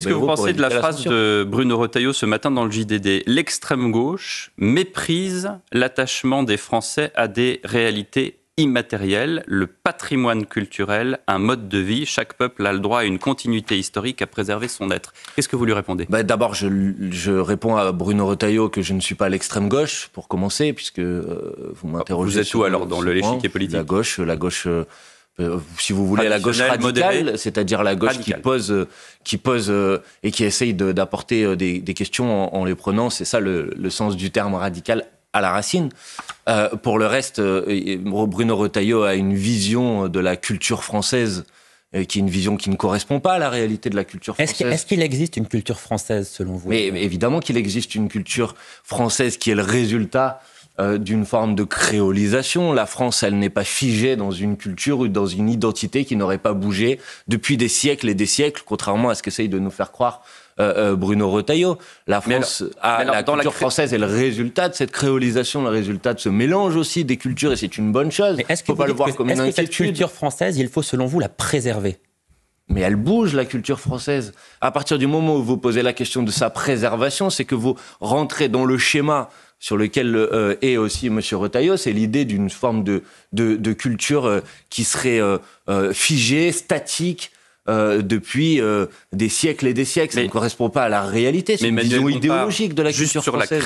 Qu'est-ce que vous pensez de la phrase de Bruno Retailleau ce matin dans le JDD? L'extrême gauche méprise l'attachement des Français à des réalités immatérielles, le patrimoine culturel, un mode de vie. Chaque peuple a le droit à une continuité historique, à préserver son être. Qu'est-ce que vous lui répondez? D'abord, je réponds à Bruno Retailleau que je ne suis pas à l'extrême gauche, pour commencer, puisque vous m'interrogez. Vous êtes où alors dans l'échiquier politique? La gauche, si vous voulez, la gauche radicale, c'est-à-dire la gauche qui pose et qui essaye d'apporter des questions en les prenant. C'est ça le sens du terme radical à la racine. Pour le reste, Bruno Retailleau a une vision de la culture française qui est une vision qui ne correspond pas à la réalité de la culture française. Est-ce qu'il existe une culture française, selon vous? Mais évidemment qu'il existe une culture française qui est le résultat d'une forme de créolisation. La France, elle n'est pas figée dans une culture ou dans une identité qui n'aurait pas bougé depuis des siècles et des siècles, contrairement à ce qu'essaye de nous faire croire Bruno Retailleau. La culture française est le résultat de cette créolisation, le résultat de ce mélange aussi des cultures, et c'est une bonne chose. Il ne faut pas le voir comme une inquiétude. Est-ce que cette culture française, il faut selon vous la préserver? Mais elle bouge, la culture française. À partir du moment où vous posez la question de sa préservation, c'est que vous rentrez dans le schéma sur lequel est aussi M. Retailleau, c'est l'idée d'une forme de culture qui serait figée, statique, depuis des siècles et des siècles. Ça ne correspond pas à la réalité, c'est une vision idéologique de la culture française.